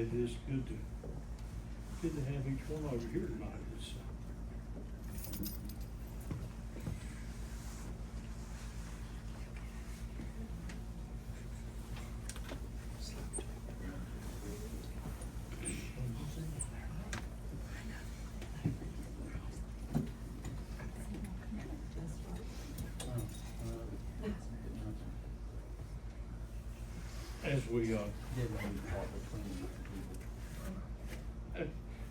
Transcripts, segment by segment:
it is good to have each one over here tonight. It's, as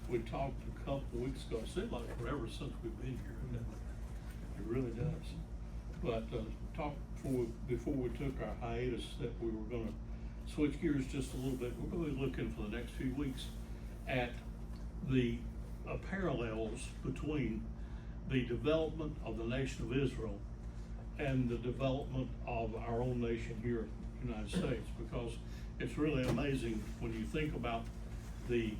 we talked a couple of weeks ago, it seems like forever since we've been here, doesn't it? It really does. But before we took our hiatus, that we were gonna switch gears just a little bit. We're gonna be looking for the next few weeks at the parallels between the development of the nation of Israel and the development of our own nation here in the United States, because it's really amazing when you think about the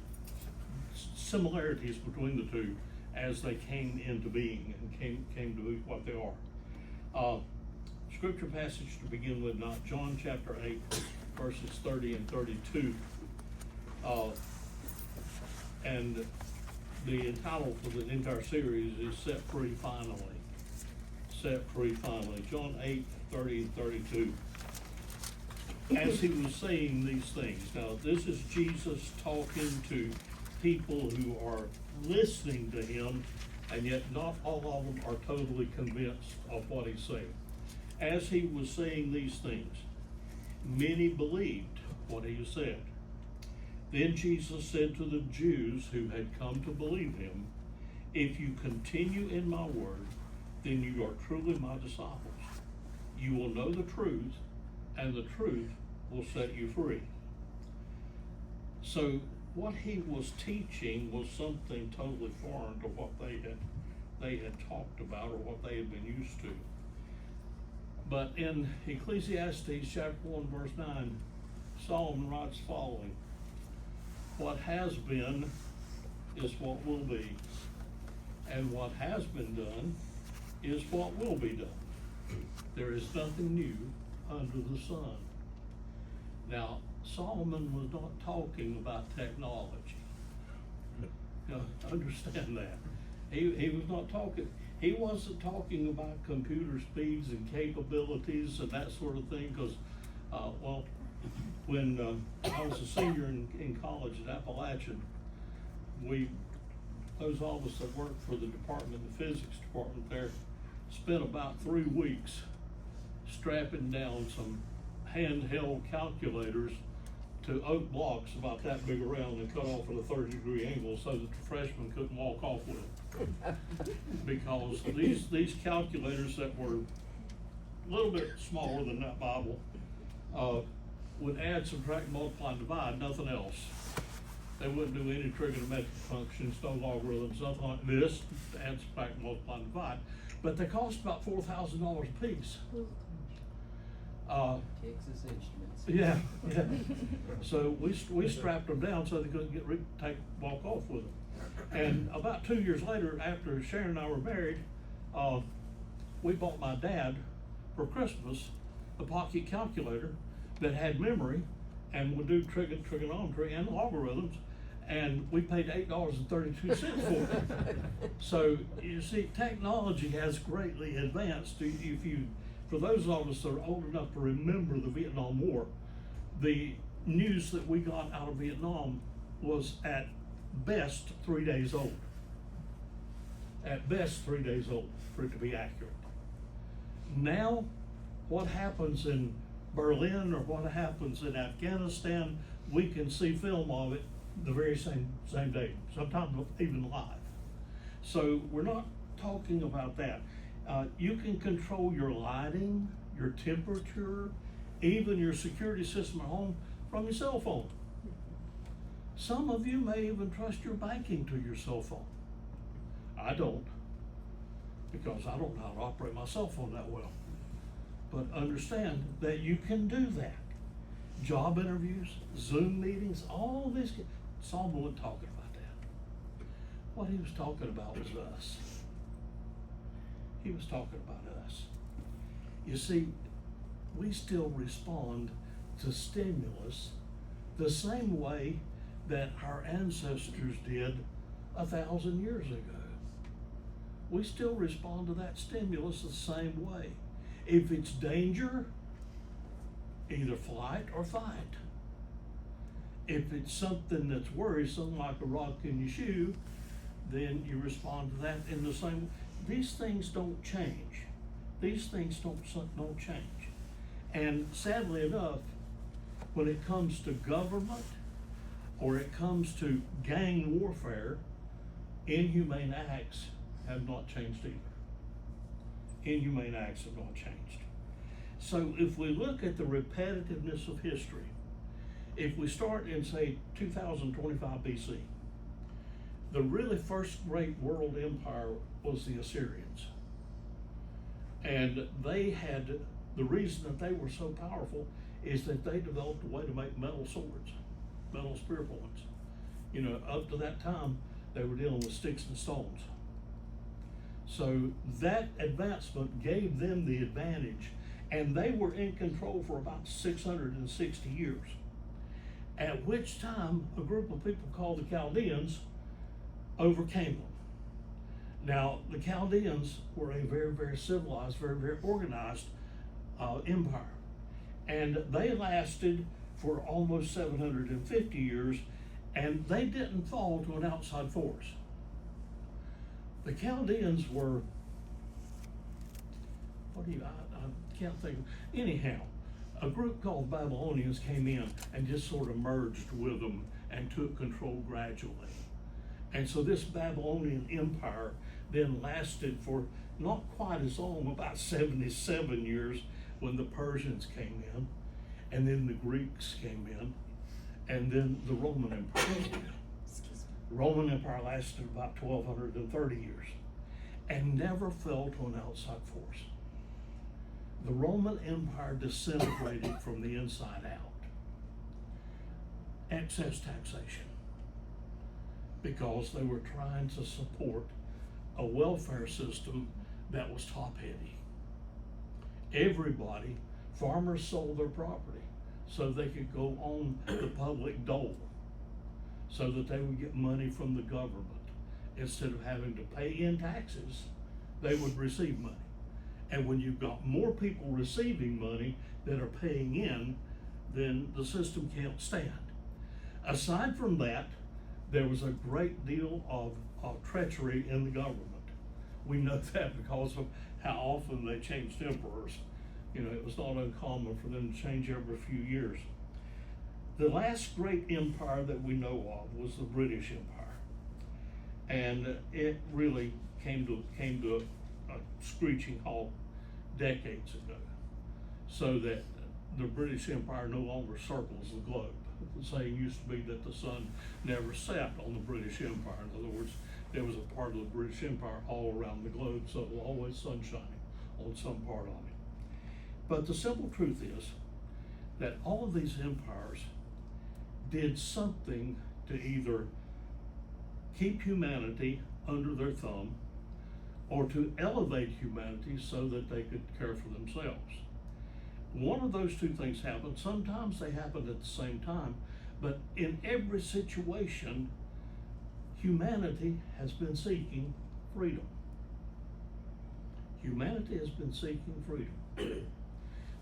similarities between the two as they came into being and came to be what they are. Scripture passage to begin with, not John chapter 8, verses 30 and 32. And the title for the entire series is Set Free Finally. Set Free Finally. John 8, 30 and 32. As he was saying these things, now this is Jesus talking to people who are listening to him, and yet not all of them are totally convinced of what he's saying. As he was saying these things, many believed what he said. Then Jesus said to the Jews who had come to believe him, "If you continue in my word, then you are truly my disciples. You will know the truth, and the truth will set you free." So what he was teaching was something totally foreign to what they had talked about or what they had been used to. But in Ecclesiastes chapter 1 verse 9, Solomon writes the following: "What has been is what will be, and what has been done is what will be done. There is nothing new under the sun." Now, Solomon was not talking about technology. Now, understand that. He was not talking, he wasn't talking about computer speeds and capabilities and that sort of thing, because, when I was a senior in college at Appalachian, those of us that worked for the department, the physics department there, spent about 3 weeks strapping down some handheld calculators to oak blocks about that big around and cut off at a 30-degree angle so that the freshmen couldn't walk off with it. Because these calculators that were a little bit smaller than that Bible would add, subtract, multiply, and divide, nothing else. They wouldn't do any trigonometric functions, no logarithms, nothing like this, add, subtract, multiply, and divide. But they cost about $4,000 a piece. Texas Instruments. Yeah. So we strapped them down so they couldn't walk off with them. And about 2 years later, after Sharon and I were married, we bought my dad for Christmas a pocket calculator that had memory and would do trigonometry and logarithms, and we paid $8.32 for it. So you see, technology has greatly advanced. For those of us that are old enough to remember the Vietnam War, the news that we got out of Vietnam was at best 3 days old. At best 3 days old, for it to be accurate. Now, what happens in Berlin or what happens in Afghanistan, we can see film of it the very same day, sometimes even live. So we're not talking about that. You can control your lighting, your temperature, even your security system at home from your cell phone. Some of you may even trust your banking to your cell phone. I don't, because I don't know how to operate my cell phone that well. But understand that you can do that. Job interviews, Zoom meetings, all this. Solomon wasn't talking about that. What he was talking about was us. He was talking about us. You see, we still respond to stimulus the same way that our ancestors did 1,000 years ago. We still respond to that stimulus the same way. If it's danger, either flight or fight. If it's something that's worrisome, like a rock in your shoe, then you respond to that in the same way. These things don't change. These things don't change. And sadly enough, when it comes to government or it comes to gang warfare, inhumane acts have not changed either. Inhumane acts have not changed. So if we look at the repetitiveness of history, if we start in, say, 2025 BC, the really first great world empire was the Assyrians. And they had, the reason that they were so powerful is that they developed a way to make metal swords, metal spear points. You know, up to that time, they were dealing with sticks and stones. So that advancement gave them the advantage, and they were in control for about 660 years. At which time, a group of people called the Chaldeans overcame them. Now, the Chaldeans were a very, very civilized, very, very organized empire. And they lasted for almost 750 years, and they didn't fall to an outside force. The Chaldeans were, I can't think of, anyhow, a group called Babylonians came in and just sort of merged with them and took control gradually. And so this Babylonian empire then lasted for not quite as long, about 77 years, when the Persians came in, and then the Greeks came in, and then the Roman Empire came in. The Roman Empire lasted about 1,230 years and never fell to an outside force. The Roman Empire disintegrated from the inside out. Excess taxation, because they were trying to support a welfare system that was top-heavy. Everybody, farmers sold their property so they could go on the public dole, so that they would get money from the government. Instead of having to pay in taxes, they would receive money. And when you've got more people receiving money that are paying in, then the system can't stand. Aside from that, there was a great deal of treachery in the government. We know that because of how often they changed emperors. You know, it was not uncommon for them to change every few years. The last great empire that we know of was the British Empire. And it really came to a screeching halt decades ago, so that the British Empire no longer circles the globe. The saying used to be that the sun never set on the British Empire. In other words, there was a part of the British Empire all around the globe, so it was always sun shining on some part of it. But the simple truth is that all of these empires did something to either keep humanity under their thumb or to elevate humanity so that they could care for themselves. One of those two things happened. Sometimes they happened at the same time, but in every situation, humanity has been seeking freedom. Humanity has been seeking freedom.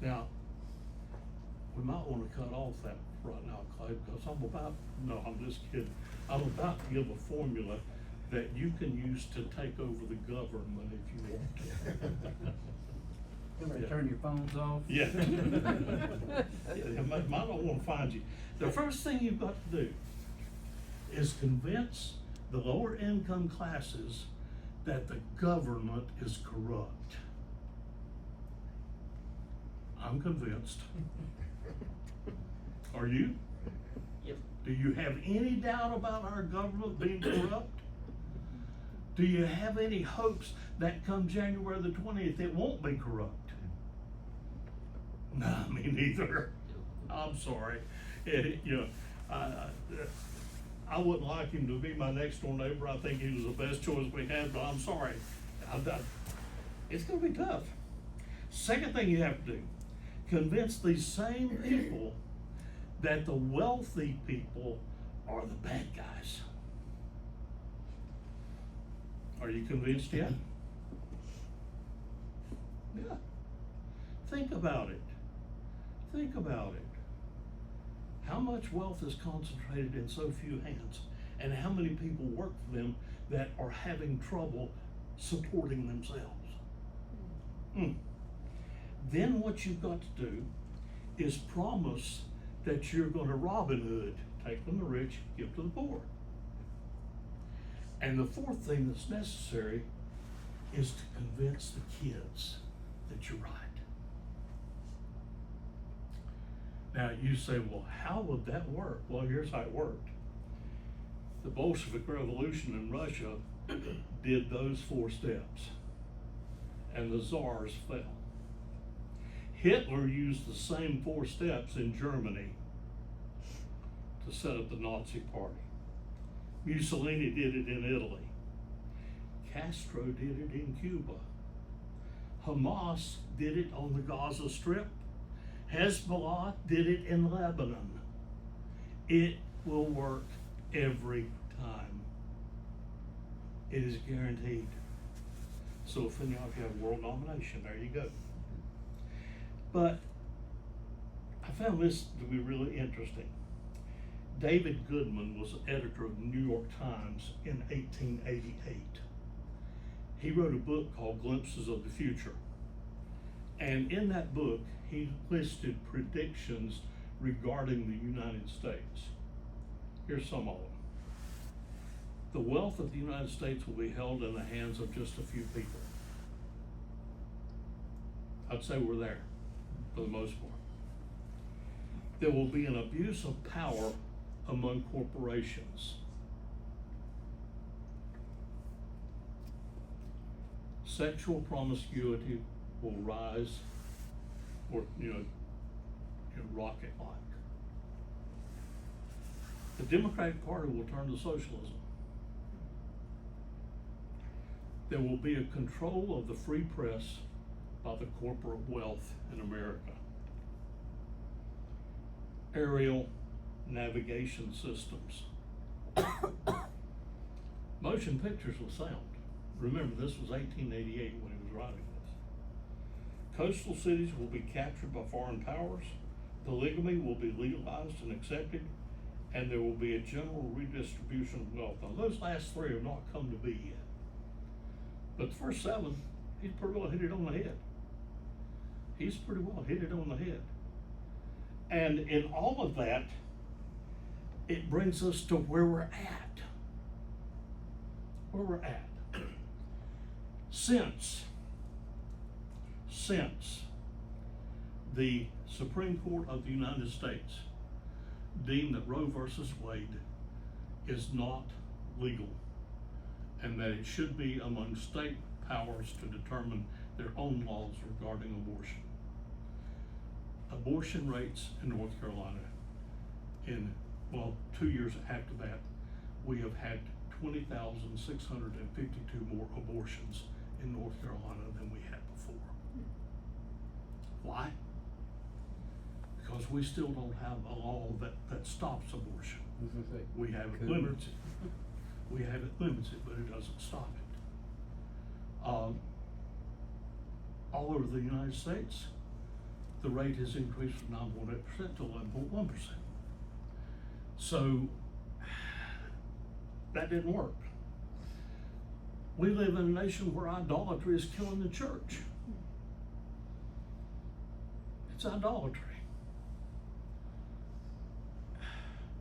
Now, we might want to cut off that right now, Clay, because I'm just kidding. I'm about to give a formula that you can use to take over the government if you want to. Everybody turn your phones off? Yeah. I don't want to find you. The first thing you've got to do is convince the lower income classes that the government is corrupt. I'm convinced. Are you? Yep. Do you have any doubt about our government being corrupt? Do you have any hopes that come January the 20th it won't be corrupt? No, me neither. I'm sorry. I wouldn't like him to be my next door neighbor. I think he was the best choice we had, but I'm sorry. It's gonna be tough. Second thing you have to do, convince these same people that the wealthy people are the bad guys. Are you convinced yet? Yeah. Think about it. Think about it. How much wealth is concentrated in so few hands, and how many people work for them that are having trouble supporting themselves? Then what you've got to do is promise that you're going to Robin Hood, take from the rich, give to the poor. And the fourth thing that's necessary is to convince the kids that you're right. Now you say, well, how would that work? Well, here's how it worked. The Bolshevik Revolution in Russia did those 4 steps, and the czars fell. Hitler used the same 4 steps in Germany to set up the Nazi Party. Mussolini did it in Italy. Castro did it in Cuba. Hamas did it on the Gaza Strip. Hezbollah did it in Lebanon. It will work every time. It is guaranteed. So if any of you have world domination, there you go. But I found this to be really interesting. David Goodman was editor of the New York Times in 1888. He wrote a book called Glimpses of the Future. And in that book, he listed predictions regarding the United States. Here's some of them. The wealth of the United States will be held in the hands of just a few people. I'd say we're there for the most part. There will be an abuse of power among corporations. Sexual promiscuity will rise, or rocket-like. The Democratic Party will turn to socialism. There will be a control of the free press by the corporate wealth in America. Aerial navigation systems. Motion pictures will sound. Remember, this was 1888 when he was writing this. Coastal cities will be captured by foreign powers. Polygamy will be legalized and accepted, and there will be a general redistribution of wealth. Now, those last 3 have not come to be yet. But the first 7, he's pretty well hit it on the head. He's pretty well hit it on the head. And in all of that, it brings us to where we're at. Where we're at. Since the Supreme Court of the United States deemed that Roe versus Wade is not legal and that it should be among state powers to determine their own laws regarding abortion. Abortion rates in North Carolina, 2 years after that, we have had 20,652 more abortions in North Carolina than we had before. Why? Because we still don't have a law that stops abortion. We have it limited. We have it limited, but it doesn't stop it. All over the United States, the rate has increased from 9.8% to 11.1%. So that didn't work. We live in a nation where idolatry is killing the church. It's idolatry.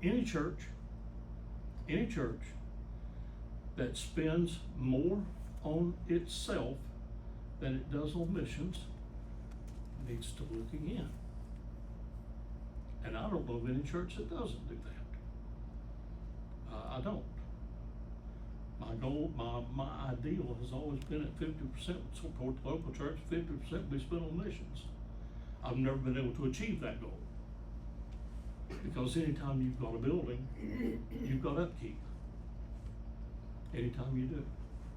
Any church that spends more on itself than it does on missions needs to look again. And I don't know of any church that doesn't do that. I don't. My goal, my ideal has always been at 50% support the local church, 50% be spent on missions. I've never been able to achieve that goal. Because anytime you've got a building, you've got upkeep. Anytime you do.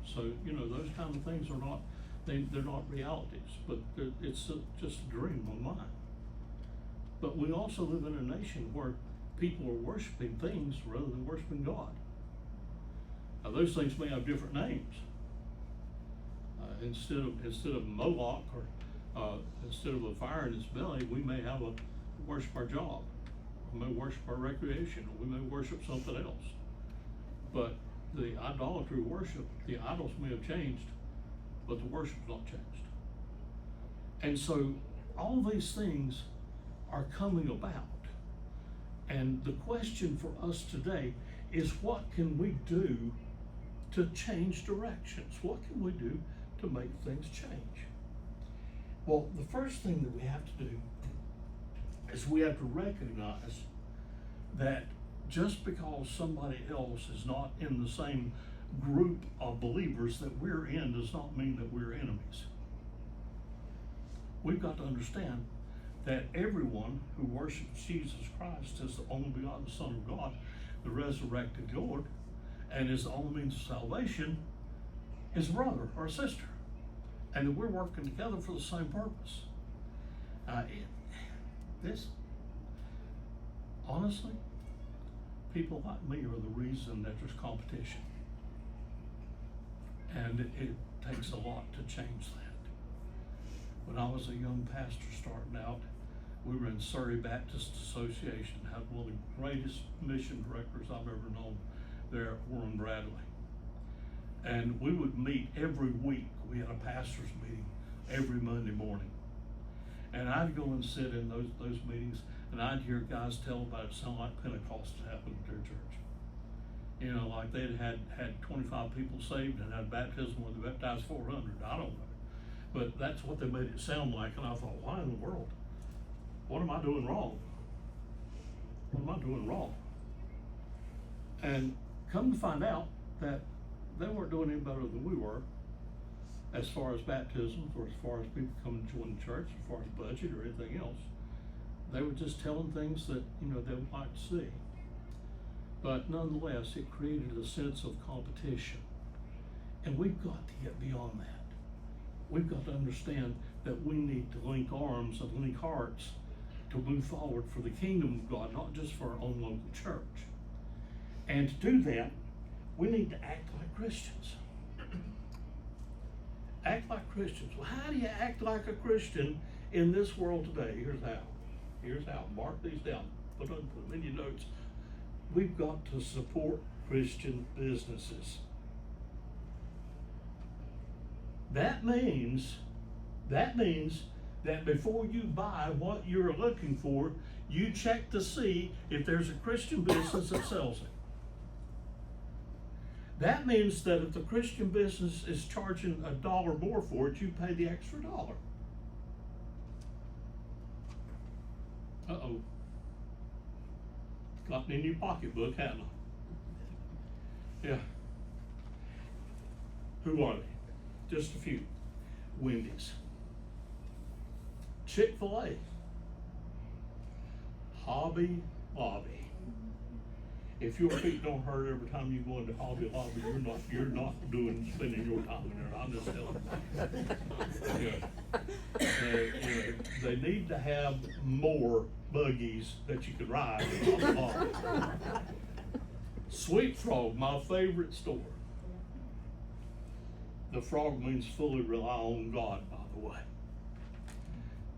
So, those kind of things are not, they're not realities, but it's just a dream of mine. But we also live in a nation where people are worshiping things rather than worshiping God. Now, those things may have different names. Instead of Moloch, or instead of a fire in its belly, we may have a worship our job. We may worship our recreation, or we may worship something else. But the idolatry worship, the idols may have changed, but the worship's not changed. And so all these things are coming about. And the question for us today is, what can we do to change directions? What can we do to make things change? Well, the first thing that we have to do is we have to recognize that just because somebody else is not in the same group of believers that we're in does not mean that we're enemies. We've got to understand that everyone who worships Jesus Christ as the only begotten Son of God, the resurrected Lord, and is the only means of salvation, is a brother or a sister, and that we're working together for the same purpose. Honestly, people like me are the reason that there's competition, and it takes a lot to change that. When I was a young pastor starting out, we were in Surrey Baptist Association, had one of the greatest mission directors I've ever known there, Warren Bradley. And we would meet every week. We had a pastor's meeting every Monday morning. And I'd go and sit in those meetings, and I'd hear guys tell about it sound like Pentecost happened at their church. You know, like they'd had 25 people saved and had baptism where they baptized 400. I don't know. But that's what they made it sound like, and I thought, why in the world? What am I doing wrong? What am I doing wrong? And come to find out that they weren't doing any better than we were as far as baptisms, or as far as people coming to join the church, as far as budget or anything else. They were just telling things that, you know, they would like to see. But nonetheless, it created a sense of competition. And we've got to get beyond that. We've got to understand that we need to link arms and link hearts to move forward for the kingdom of God, not just for our own local church. And to do that, we need to act like Christians. Act like Christians. Well, how do you act like a Christian in this world today? Here's how. Here's how. Mark these down. Put them in your notes. We've got to support Christian businesses. That means that before you buy what you're looking for, you check to see if there's a Christian business that sells it. That means that if the Christian business is charging $1 more for it, you pay the extra $1. Uh-oh. Gotten in your pocketbook, haven't I? Yeah. Who are they? Just a few. Wendy's. Chick-fil-A. Hobby Lobby. If your feet don't hurt every time you go into Hobby Lobby, you're not spending your time in there. I'm just telling you. They need to have more buggies that you could ride in Hobby Lobby. Sweet Frog, my favorite store. The frog means fully rely on God, by the way.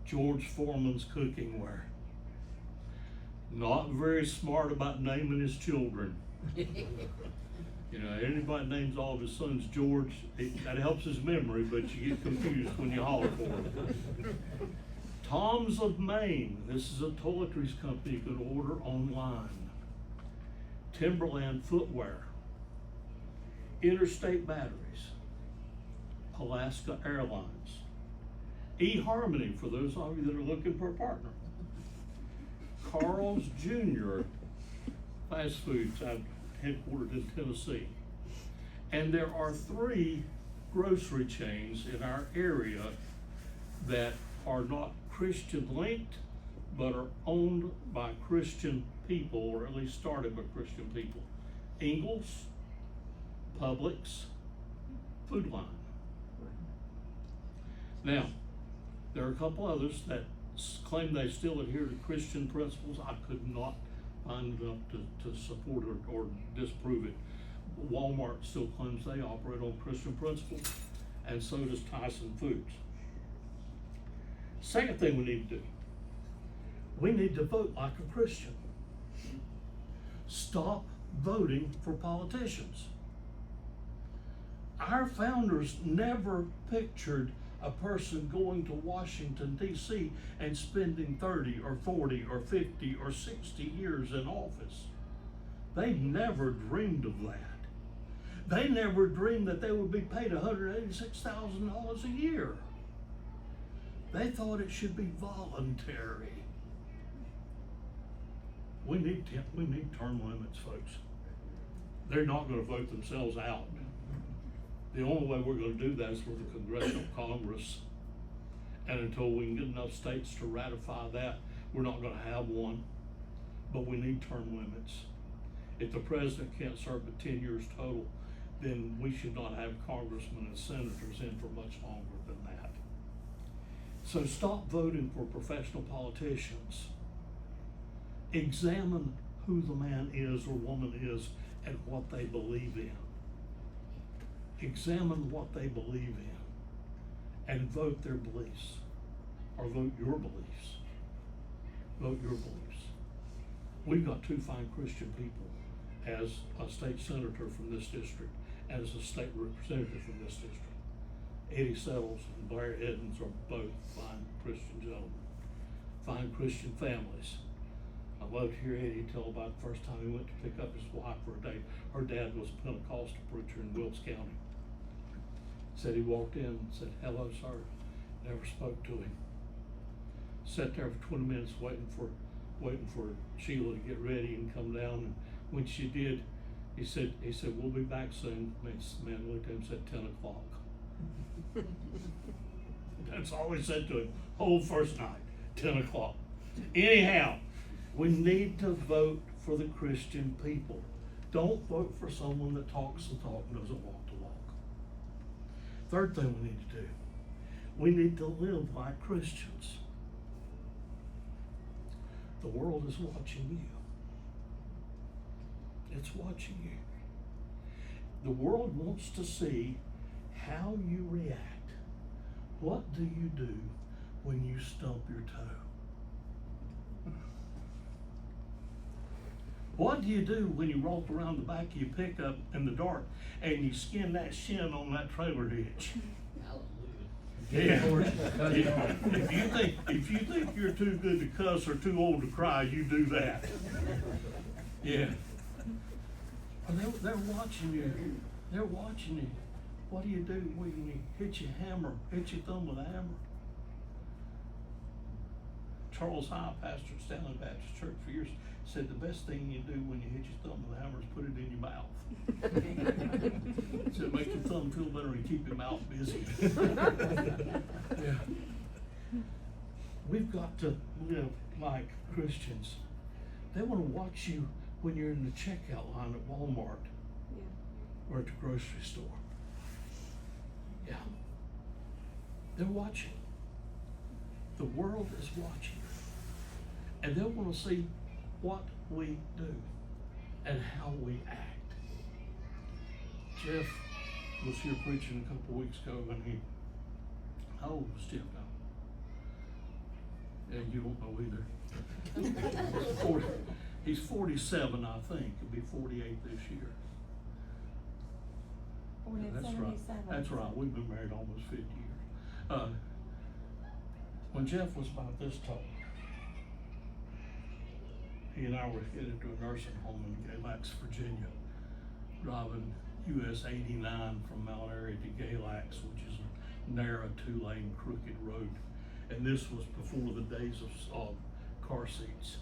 George Foreman's Cooking Ware. Not very smart about naming his children. You know, anybody names all of his sons George, that helps his memory, but you get confused when you holler for him. Tom's of Maine. This is a toiletries company you could order online. Timberland Footwear. Interstate Batteries. Alaska Airlines. eHarmony, for those of you that are looking for a partner. Carl's Jr. Fast Foods, headquartered in Tennessee. And there are 3 grocery chains in our area that are not Christian linked, but are owned by Christian people, or at least started by Christian people. Ingles, Publix, Food Line. Now, there are a couple others that claim they still adhere to Christian principles. I could not find enough to support or disprove it. Walmart still claims they operate on Christian principles, and so does Tyson Foods. Second thing we need to do, we need to vote like a Christian. Stop voting for politicians. Our founders never pictured a person going to Washington, D.C. and spending 30 or 40 or 50 or 60 years in office. They never dreamed of that. They never dreamed that they would be paid $186,000 a year. They thought it should be voluntary. We need term limits, folks. They're not going to vote themselves out. The only way we're going to do that is with the Congressional Congress. And until we can get enough states to ratify that, we're not going to have one. But we need term limits. If the president can't serve but 10 years total, then we should not have congressmen and senators in for much longer than that. So stop voting for professional politicians. Examine who the man is or woman is and what they believe in. Examine what they believe in and vote their beliefs, or vote your beliefs. Vote your beliefs. We've got two fine Christian people as a state senator from this district and as a state representative from this district. Eddie Settles and Blair Edens are both fine Christian gentlemen, fine Christian families. I love to hear Eddie tell about the first time he went to pick up his wife for a date. Her dad was a Pentecostal preacher in Wilkes County. Said he walked in and said, "Hello, sir." Never spoke to him. Sat there for 20 minutes waiting for Sheila to get ready and come down. And when she did, he said, "We'll be back soon." The man looked at him and said, 10 o'clock. That's all he said to him, whole first night, 10 o'clock. Anyhow, we need to vote for the Christian people. Don't vote for someone that talks the talk and doesn't walk the walk. Third thing we need to do, we need to live like Christians. The world is watching you. It's watching you. The world wants to see how you react. What do you do when you stump your toe? What do you do when you roll around the back of your pickup in the dark and you skin that shin on that trailer hitch? Yeah. If you think you're too good to cuss or too old to cry, you do that. Yeah. They're watching you. They're watching you. What do you do when you hit your thumb with a hammer? Charles High, pastor at Stanley Baptist Church for years, said the best thing you do when you hit your thumb with a hammer is put it in your mouth. So it makes your thumb feel better and keep your mouth busy. Yeah. We've got to live like Christians. They want to watch you when you're in the checkout line at Walmart or at the grocery store. Yeah. They're watching. The world is watching. And they'll want to see what we do and how we act. Jeff was here preaching a couple weeks ago, and how old was Jeff now? Yeah, you don't know either. He's 47, I think. He'll be 48 this year. Yeah, that's right. That's right. We've been married almost 50 years. When Jeff was about this tall, he and I were headed to a nursing home in Galax, Virginia, driving US 89 from Mount Airy to Galax, which is a narrow 2-lane crooked road. And this was before the days of car seats.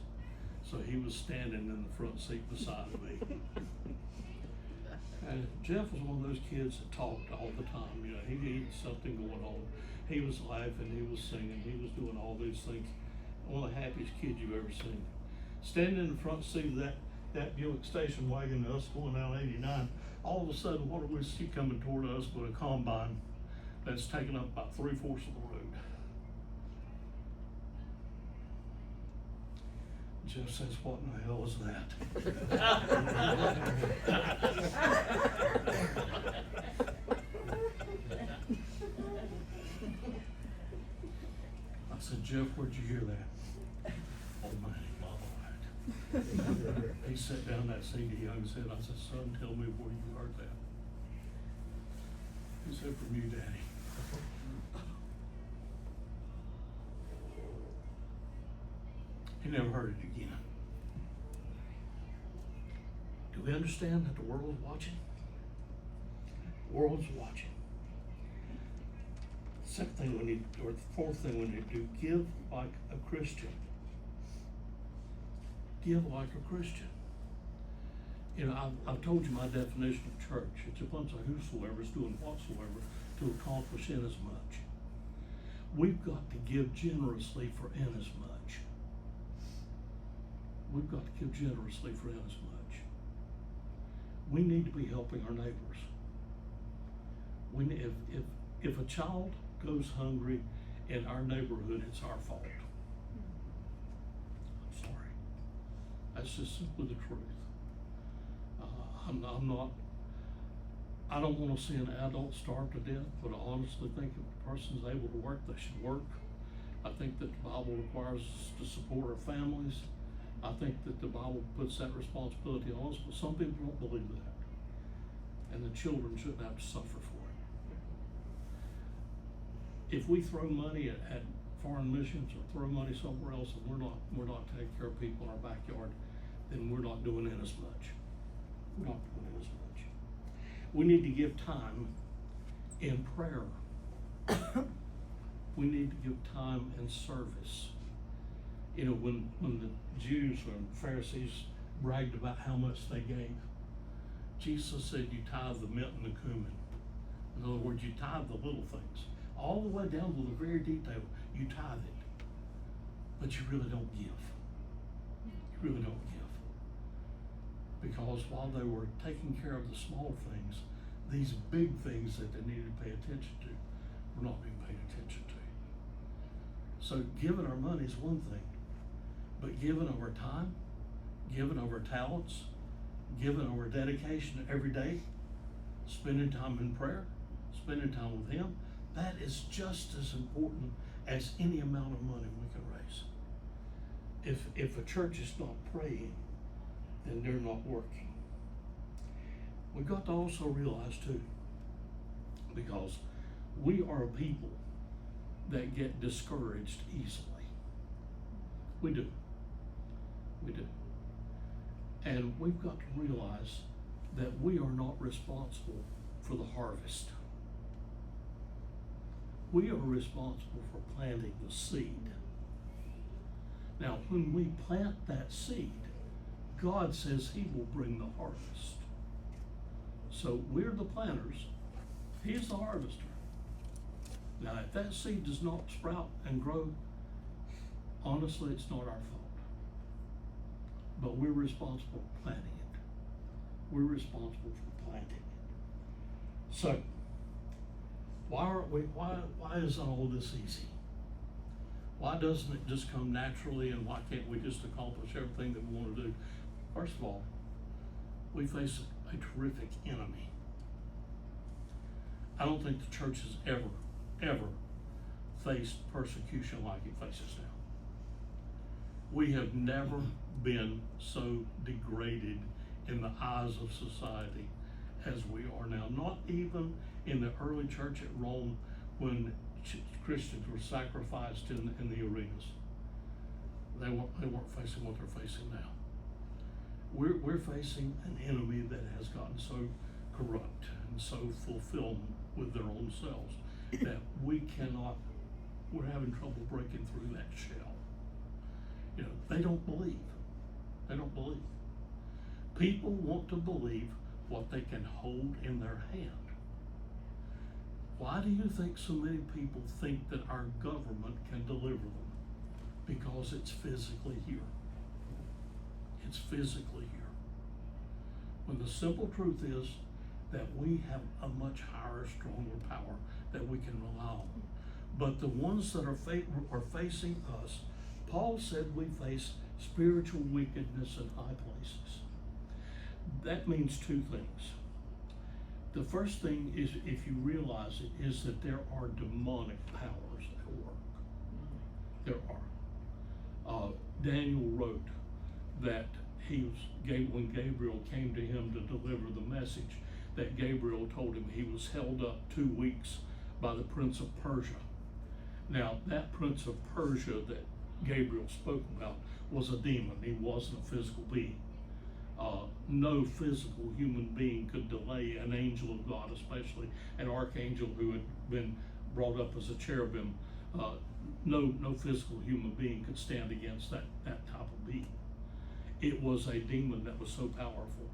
So he was standing in the front seat beside me. And Jeff was one of those kids that talked all the time. You know, he had something going on. He was laughing, he was singing, he was doing all these things. One of the happiest kids you've ever seen. Standing in the front seat of that Buick station wagon, us going down 89, all of a sudden, what do we see coming toward us with a combine that's taking up about 3/4 of the road? Jeff says, what in the hell is that? I said, Jeff, where'd you hear that? Almighty Lord. He sat down that seat, he hung his head. I said, son, tell me where you heard that. He said, from you, Daddy. He never heard it again. Do we understand that the world is watching? The world's watching. The second thing we need, or the fourth thing we need to do, give like a Christian. Give like a Christian. You know, I've told you my definition of church. It's a bunch of whosoever's doing whatsoever to accomplish inasmuch. We've got to give generously for inasmuch. We've got to give generously for inasmuch. We need to be helping our neighbors. If a child goes hungry in our neighborhood, it's our fault. I'm sorry. That's just simply the truth. I don't want to see an adult starve to death, but I honestly think if a person's able to work, they should work. I think that the Bible requires us to support our families. I think that the Bible puts that responsibility on us, but some people don't believe that. And the children shouldn't have to suffer for it. If we throw money at foreign missions or throw money somewhere else and we're not taking care of people in our backyard, then we're not doing it as much. We're not doing it as much. We need to give time in prayer. We need to give time in service. You know, when the Jews or Pharisees bragged about how much they gave, Jesus said you tithe the mint and the cumin. In other words, you tithe the little things. All the way down to the very detail, you tithe it. But you really don't give. You really don't give. Because while they were taking care of the small things, these big things that they needed to pay attention to were not being paid attention to. So giving our money is one thing, but giving of our time, giving of our talents, giving of our dedication every day, spending time in prayer, spending time with Him, that is just as important as any amount of money we can raise. If a church is not praying, then they're not working. We've got to also realize too, because we are a people that get discouraged easily. We do. We do. And we've got to realize that we are not responsible for the harvest. We are responsible for planting the seed. Now, when we plant that seed, God says He will bring the harvest. So we're the planters, He's the harvester. Now, if that seed does not sprout and grow, honestly, it's not our fault. But we're responsible for planting it. We're responsible for planting it. So, why isn't all this easy? Why doesn't it just come naturally, and why can't we just accomplish everything that we want to do? First of all, we face a terrific enemy. I don't think the church has ever faced persecution like it faces now. We have never been so degraded in the eyes of society as we are now. Not even in the early church at Rome, when Christians were sacrificed in the arenas. They weren't facing what they're facing now. We're facing an enemy that has gotten so corrupt and so fulfilled with their own selves that we're having trouble breaking through that shell. You know, they don't believe. They don't believe. People want to believe what they can hold in their hand. Why do you think so many people think that our government can deliver them? Because it's physically here. It's physically here. When the simple truth is that we have a much higher, stronger power that we can rely on. But the ones that are facing us, Paul said we face spiritual wickedness in high places. That means two things. The first thing is, if you realize it, is that there are demonic powers at work. There are. Daniel wrote that when Gabriel came to him to deliver the message, that Gabriel told him he was held up 2 weeks by the prince of Persia. Now, that prince of Persia that Gabriel spoke about was a demon. He wasn't a physical being. No physical human being could delay an angel of God, especially an archangel who had been brought up as a cherubim. No physical human being could stand against that type of being. It was a demon that was so powerful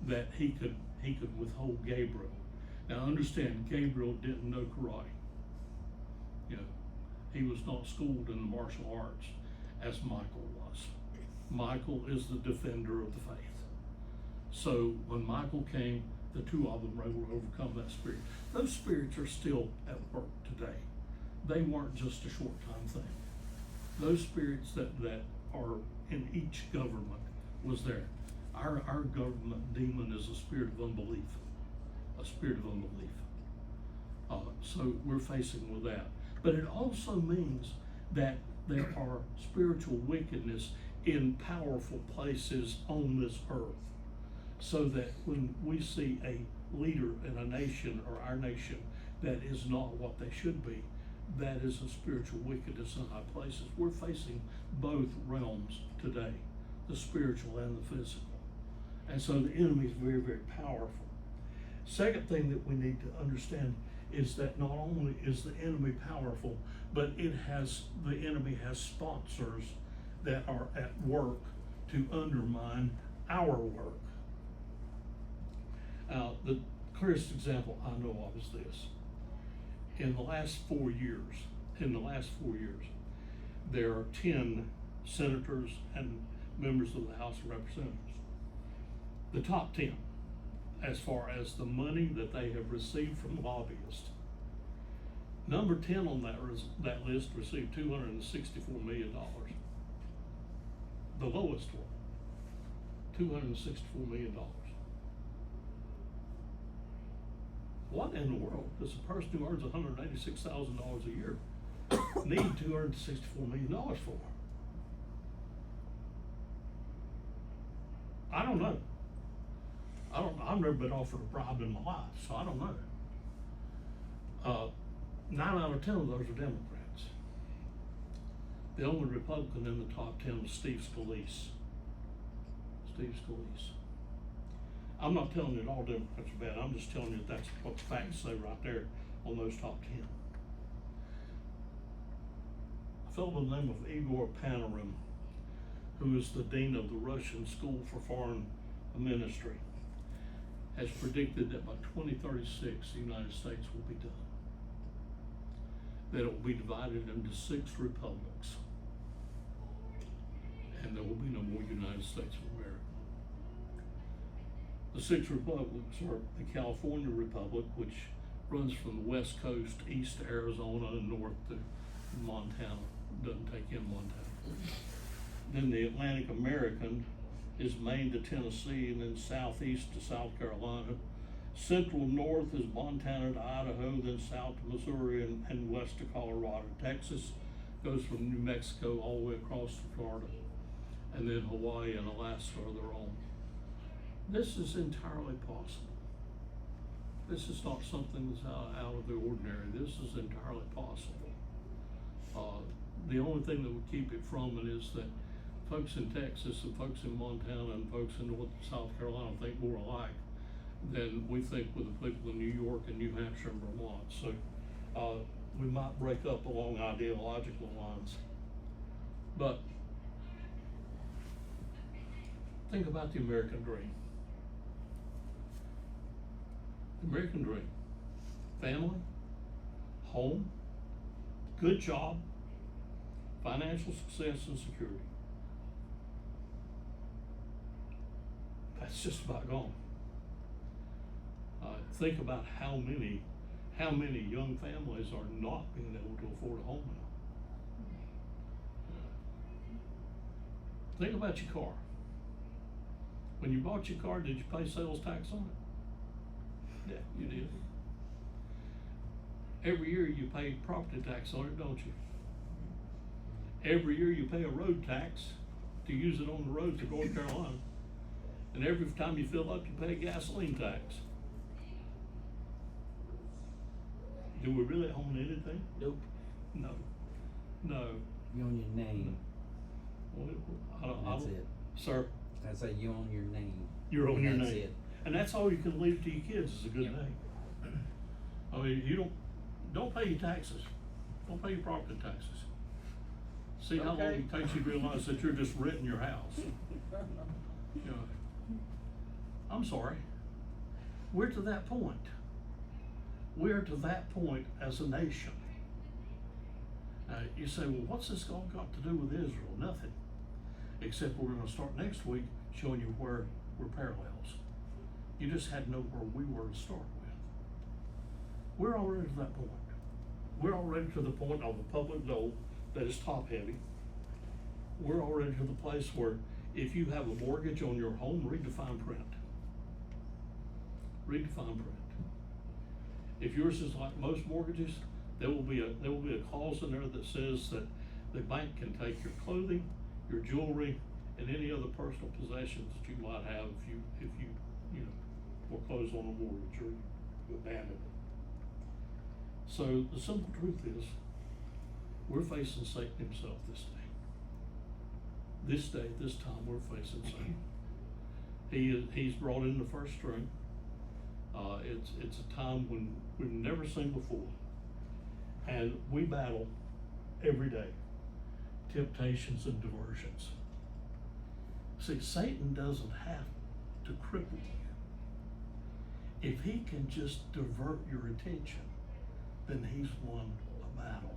that he could withhold Gabriel. Now understand, Gabriel didn't know karate. You know, he was not schooled in the martial arts as Michael was. Michael is the defender of the faith. So when Michael came, the two of them were able to overcome that spirit. Those spirits are still at work today. They weren't just a short-time thing. Those spirits that are in each government was there. Our government demon is a spirit of unbelief. A spirit of unbelief. So we're facing with that. But it also means that there are spiritual wickedness in powerful places on this earth. So that when we see a leader in a nation or our nation that is not what they should be, that is a spiritual wickedness in high places. We're facing both realms today, the spiritual and the physical. And so the enemy is very, very powerful. Second thing that we need to understand is that not only is the enemy powerful, but the enemy has sponsors that are at work to undermine our work. The clearest example I know of is this. In the last 4 years, there are 10 senators and members of the House of Representatives. The top 10, as far as the money that they have received from lobbyists. Number 10 on that list received $264 million. The lowest one, $264 million. What in the world does a person who earns $186,000 a year need $264 million for? I don't know. I've never been offered a bribe in my life, so I don't know. 9 out of 10 of those are Democrats. The only Republican in the top 10 was Steve Scalise. I'm not telling you that all Democrats are bad. I'm just telling you that that's what the facts say right there on those top 10. A fellow by the name of Igor Panarin, who is the dean of the Russian School for Foreign Ministry, has predicted that by 2036 the United States will be done. That it will be divided into 6 republics. And there will be no more United States of America. The 6 republics are the California Republic, which runs from the west coast east to Arizona and north to Montana. Doesn't take in Montana. Then the Atlantic American is Maine to Tennessee, and then southeast to South Carolina. Central north is Montana to Idaho, then south to Missouri and west to Colorado. Texas goes from New Mexico all the way across to Florida, and then Hawaii and Alaska are their own. This is entirely possible. This is not something that's out of the ordinary. This is entirely possible. The only thing that would keep it from it is that folks in Texas and folks in Montana and folks in North and South Carolina think more alike than we think with the people in New York and New Hampshire and Vermont. So we might break up along ideological lines. But think about the American dream. The American dream. Family, home, good job, financial success and security. That's just about gone. Think about how many young families are not being able to afford a home Think about your car. When you bought your car, did you pay sales tax on it? Yeah, you did. Every year you pay property tax on it, don't you? Every year you pay a road tax to use it on the roads of North Carolina. And every time you fill up, you pay a gasoline tax. Do we really own anything? Nope. No. No. You own your name. Well, I don't, That's it. Sir, I say you own your name. you're on your That's name. it. And that's all you can leave to your kids is a good Yep. name. I mean, you don't pay your taxes. Don't pay your property taxes. See how long Okay. it takes you to realize that you're just renting your house. You know, I'm sorry. We're to that point. We're to that point as a nation. You say, well, what's this all got to do with Israel? Nothing. Except we're gonna start next week showing you where we're parallels. You just had to know where we were to start with. We're already to that point. We're already to the point of the public goal that is top heavy. We're already to the place where if you have a mortgage on your home, read the fine print. Read the fine print. If yours is like most mortgages, there will be a clause in there that says that the bank can take your clothing, your jewelry, and any other personal possessions that you might have if you foreclose on a mortgage or you abandon it. So the simple truth is, we're facing Satan himself this day. This day, this time, we're facing Satan. He's brought in the first string. It's a time when we've never seen before. And we battle every day temptations and diversions. See, Satan doesn't have to cripple you. If he can just divert your attention, then he's won a battle.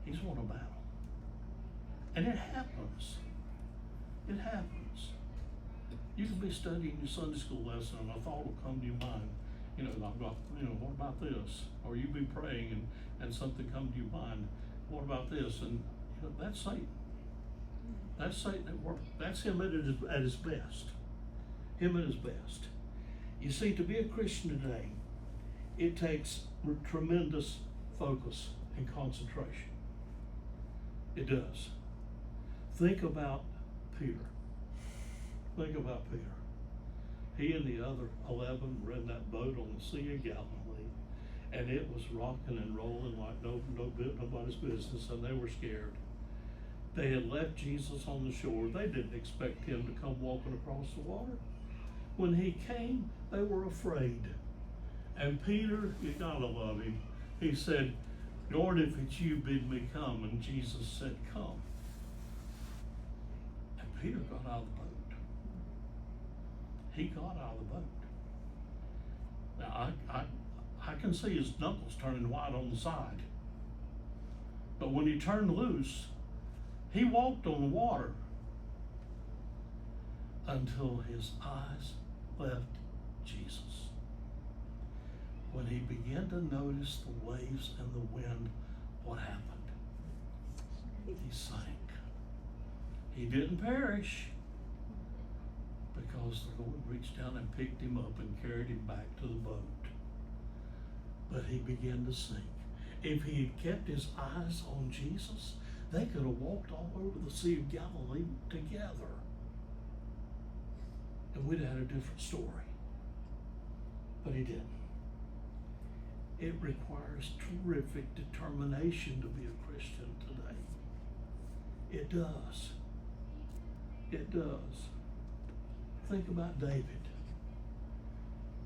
He's won a battle. And it happens. It happens. You can be studying your Sunday school lesson and a thought will come to your mind. What about this? Or you be praying and something come to your mind. What about this? And that's Satan. That's Satan at work. That's him at his best. Him at his best. You see, to be a Christian today, it takes tremendous focus and concentration. It does. Think about Peter. Think about Peter. He and the other 11 were in that boat on the Sea of Galilee, and it was rocking and rolling like nobody's business, and they were scared. They had left Jesus on the shore. They didn't expect him to come walking across the water. When he came, they were afraid. And Peter, you gotta love him, he said, Lord, if it's you, bid me come. And Jesus said, come. And Peter got out of the boat. He got out of the boat. Now, I can see his knuckles turning white on the side. But when he turned loose, he walked on the water until his eyes left Jesus. When he began to notice the waves and the wind, what happened? He sank. He didn't perish because the Lord reached down and picked him up and carried him back to the boat. But he began to sink. If he had kept his eyes on Jesus, they could have walked all over the Sea of Galilee together. And we'd have had a different story. But he didn't. It requires terrific determination to be a Christian today. It does. It does. Think about David.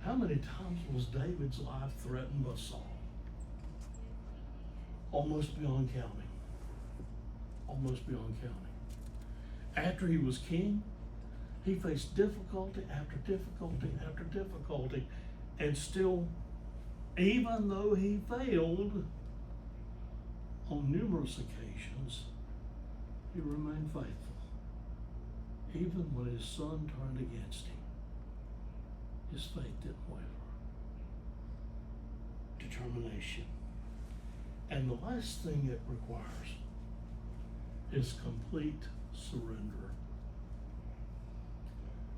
How many times was David's life threatened by Saul? Almost beyond counting. Almost beyond counting. After he was king, he faced difficulty after difficulty after difficulty, and still, even though he failed on numerous occasions, he remained faithful. Even when his son turned against him, his faith didn't waver. Determination. And the last thing it requires is complete surrenderer.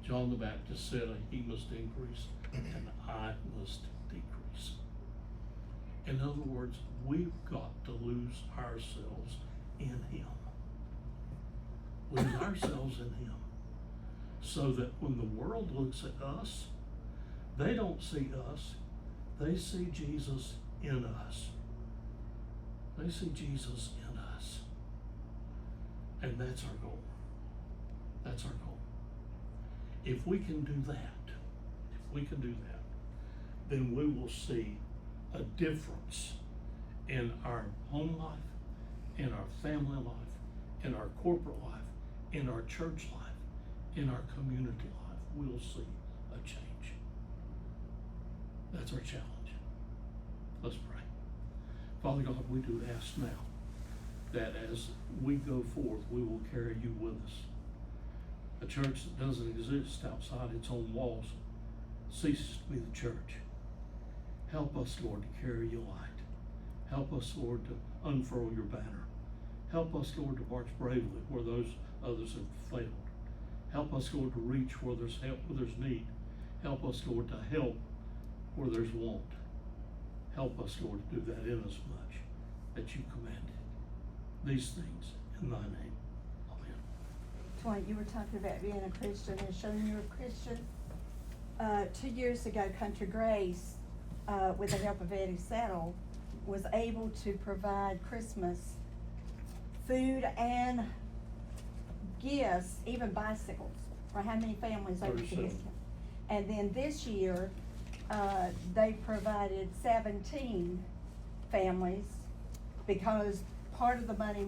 John the Baptist said, he must increase and I must decrease. In other words, we've got to lose ourselves in him. Lose ourselves in him. So that when the world looks at us, they don't see us, they see Jesus in us. They see Jesus in us. And that's our goal. That's our goal. If we can do that, then we will see a difference in our home life, in our family life, in our corporate life, in our church life, in our community life. We'll see a change. That's our challenge. Let's pray. Father God, we do ask now that as we go forth, we will carry you with us. A church that doesn't exist outside its own walls ceases to be the church. Help us, Lord, to carry your light. Help us, Lord, to unfurl your banner. Help us, Lord, to march bravely where those others have failed. Help us, Lord, to reach where there's help, where there's need. Help us, Lord, to help where there's want. Help us, Lord, to do that in us much that you commanded. These things in thy name. Amen. Dwight, you were talking about being a Christian and showing you're a Christian. 2 years ago, Country Grace, with the help of Eddie Settle, was able to provide Christmas food and gifts, even bicycles, for how many families over 37. here. And then this year, they provided 17 families because part of the money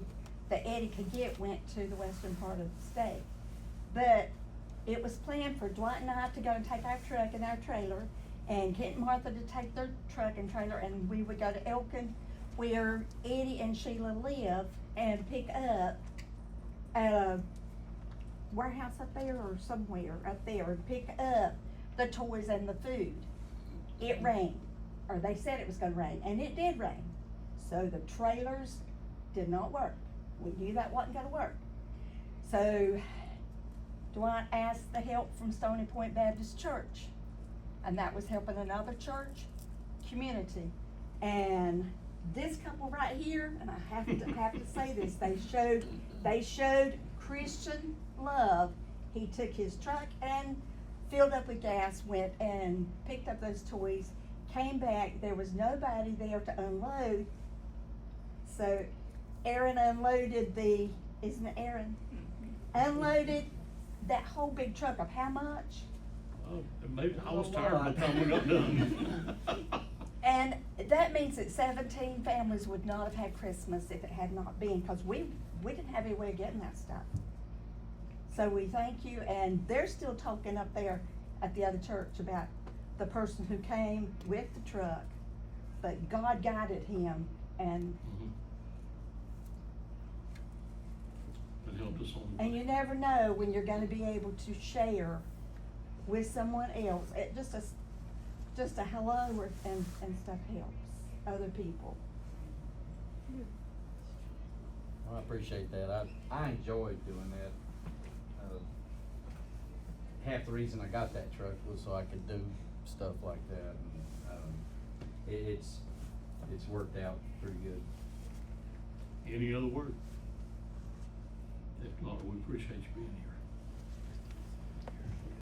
that Eddie could get went to the western part of the state. But it was planned for Dwight and I to go and take our truck and our trailer, and Kent and Martha to take their truck and trailer, and we would go to Elkin, where Eddie and Sheila live, and pick up at a warehouse up there or somewhere up there, and pick up the toys and the food. It rained, or they said it was gonna rain, and it did rain. So the trailers did not work. We knew that wasn't gonna work. So Dwight asked the help from Stony Point Baptist Church, and that was helping another church community. And this couple right here, and I have to say this, they showed Christian love. He took his truck and filled up with gas, went and picked up those toys, came back. There was nobody there to unload. So Aaron unloaded isn't it Aaron? Unloaded that whole big truck of how much? Oh, maybe I was tired by the time we got done. And that means that 17 families would not have had Christmas if it had not been, because we didn't have any way of getting that stuff. So we thank you, and they're still talking up there at the other church about the person who came with the truck, but God guided him and And helped us on the And way. you never know when you're gonna be able to share with someone else. Just a hello and stuff helps other people. Well, I appreciate that. I enjoyed doing that. Half the reason I got that truck was so I could do stuff like that. And, it's worked out pretty good. Any other word? If not, we appreciate you being here.